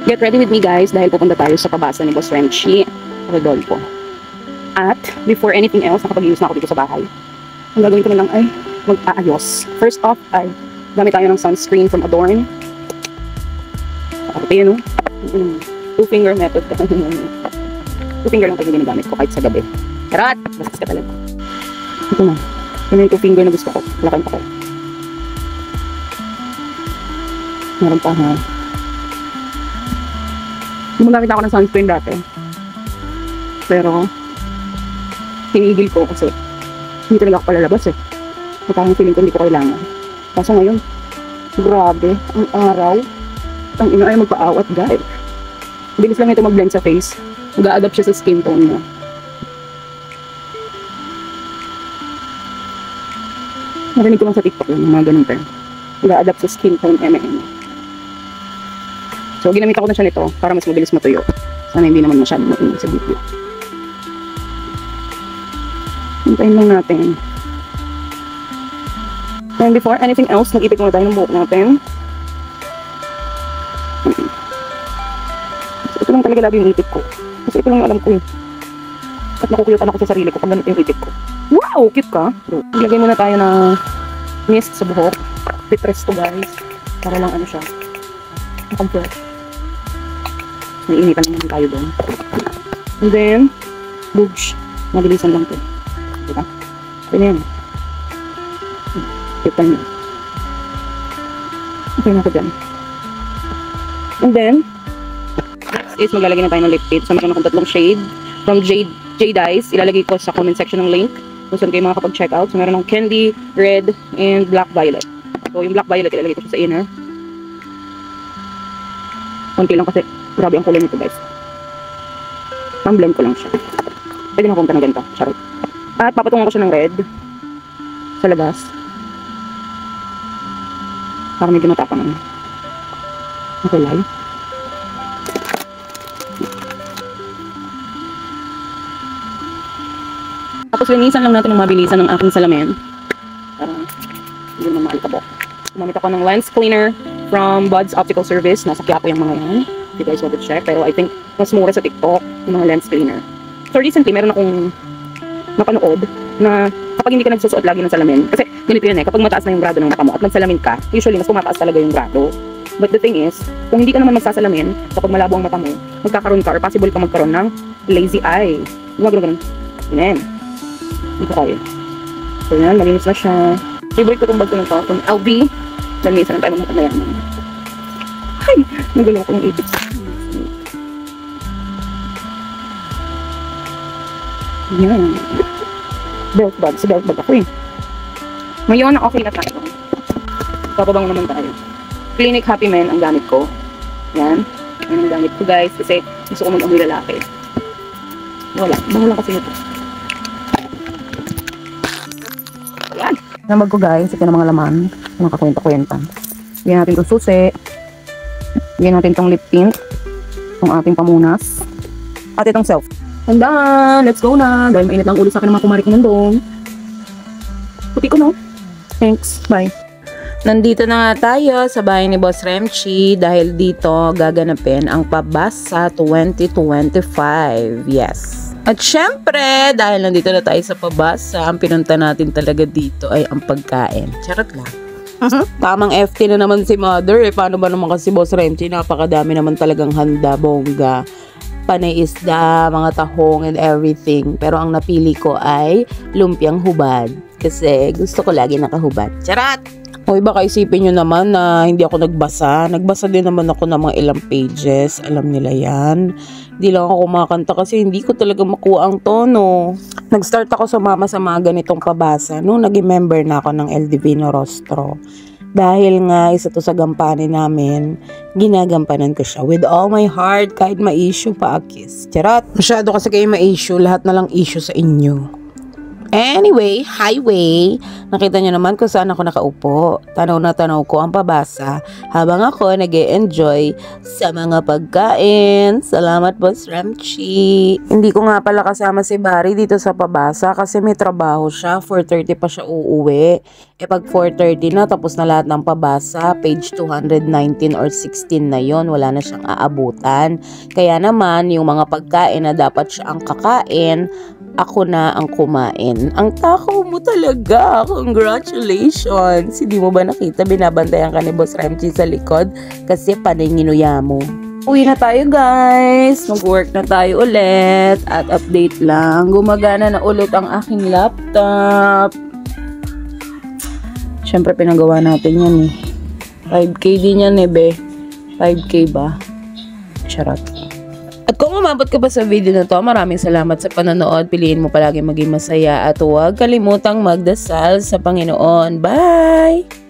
Get ready with me guys dahil pupunta tayo sa pabasa ni Boss Renchi Rodolfo. At before anything else, nakapag-ius na ako dito sa bahay. Ang gagawin ko na lang ay mag-aayos. First off ay gamit tayo ng sunscreen from Adorn. Okay, no? Two-finger method. Two-finger lang tayo ginagamit ko kahit sa gabi. Charot! Bastos ka talaga. Ito na. Ito na yung two-finger na gusto ko. Wala kayong pakay. Meron pa ha. Gumagamit ako ng sunscreen dati. Pero, tinigil ko kasi hindi talaga ako palalabas eh. Parang feeling ko hindi ko kailangan. Kaso ngayon, grabe, ang araw, ang ina ay magpa-awat guys. Bilis lang ito mag-blend sa face. Mag-a-adapt siya sa skin tone mo. Narinig ko lang sa TikTok yung mga ganun term. Mag-a-adapt sa skin tone So, ginamit ako na siya nito para mas mabilis matuyo. Sana hindi naman masyadong mainit sa video. Hintayin lang natin. And before anything else, nag-ipit muna tayo ng buhok natin. So, ito lang talaga lagi yung ipit ko. Kasi ito lang yung alam ko eh. At nakukuyutan ako sa sarili ko pag ganito yung ipit ko. Wow! Cute ka! Ilagay muna tayo ng mist sa buhok. Pitres to guys. Para lang ano siya. Comfort. Naiinitan naman tayo doon. And then, boosh. Mabilisan lang to. Diba? Okay na yan. Cute lang yun. Okay na ako dyan. And then, next is maglalagay na tayo ng lip tint. So, meron akong tatlong shade from Jade Eyes. Ilalagay ko sa comment section ng link kung saan kayo makakapag-check out. So, meron ng candy, red, and black violet. So, yung black violet, ilalagay ko siya sa inner. Konti lang kasi grabe ang kulay nito guys. Pang-blend ko lang siya. Pwede na kumta ng ganito. Charot. At papatungan ko siya ng red sa labas. Para medyo matapang ano. Makulay. Tapos linisan lang natin ng mabilisan ng aking salamin. Para hindi naman maalkabok. Gumamit ako ng lens cleaner from Bud's Optical Service. Nasa Quiapo yung mga yan. If you guys want to check. Pero I think mas mura sa TikTok yung mga lens cleaner. So recently, meron akong napanood na kapag hindi ka nagsusuot lagi ng salamin. Kasi ganito yun eh. Kapag mataas na yung grado ng mata mo at nagsalamin ka, usually mas tumataas talaga yung grado. But the thing is, kung hindi ka naman magsasalamin, kapag malabo ang mata mo, magkakaroon ka or possible ka magkaroon ng lazy eye. Gumagano-ganon. Yan. Hindi ko kaya. So yan, malinis na siya. Favorite ko itong bag ko ng from LV. Lamisan na tayo mga kanayaman. Ay! Nagalaw ko ng ibig. Yan. Belt bag. Sa belt bag ako eh. Ngayon, okay na tayo. Papabango naman tayo. Clinic Happy Men ang gamit ko. Yan. Yan ang gamit ko guys. Kasi gusto ko mag-amoy lalaki. Wala. Bango lang kasi ito. Yan. Nambag ko guys. Ito na mga laman. Mga kakwenta-kwenta. Bigyan natin itong susi. Bigyan natin itong lip tint. Itong ating pamunas. At itong self. And done! Let's go na! Dahil mainit lang ulo sa akin ng mga kumari ko nandun. Puti ko no? Thanks. Bye. Nandito na nga tayo sa bahay ni Boss Renchi dahil dito gaganapin ang Pabasa 2025. Yes. At syempre, dahil nandito na tayo sa Pabasa, ang pinunta natin talaga dito ay ang pagkain. Charot lang. Tamang FT na naman si Mother. Paano ba naman kasi Boss Renchi? Napakadami naman talagang handa, bongga. Panay isda, mga tahong and everything. Pero ang napili ko ay lumpiang hubad. Kasi gusto ko lagi nakahubad. Charot! Hoy, baka isipin nyo naman na hindi ako nagbasa. Nagbasa din naman ako ng mga ilang pages. Alam nila yan. Hindi lang ako kumakanta kasi hindi ko talaga makuha ang tono. Nag-start ako sumama sa mga ganitong pabasa nung naging member na ako ng El Divino Rostro. Dahil nga isa to sa gampanin namin, ginagampanan ko siya with all my heart kahit ma-issue pa a kiss. Charot! Masyado kasi kayo ma-issue, lahat na lang issue sa inyo. Anyway, highway, nakita nyo naman kung saan ako nakaupo. Tanaw na tanaw ko ang pabasa habang ako nag-e-enjoy sa mga pagkain. Salamat, Boss Ramchi. Hindi ko nga pala kasama si Barry dito sa pabasa kasi may trabaho siya. 4:30 pa siya uuwi. Pag 4:30 na, tapos na lahat ng pabasa, page 219 or 16 na yon, wala na siyang aabutan. Kaya naman, yung mga pagkain na dapat siya ang kakain, ako na ang kumain. Ang takaw mo talaga. Congratulations. Hindi mo ba nakita binabantayan ka ni Boss Ramchi sa likod? Kasi panay nginuya mo. Uwi na tayo guys. Mag-work na tayo ulit. At update lang. Gumagana na ulit ang aking laptop. Siyempre pinagawa natin yan eh. 5K din yan eh be. 5K ba? Charot. At kung umabot ka pa sa video na to, maraming salamat sa panonood. Piliin mo palagi maging masaya at huwag kalimutang magdasal sa Panginoon. Bye!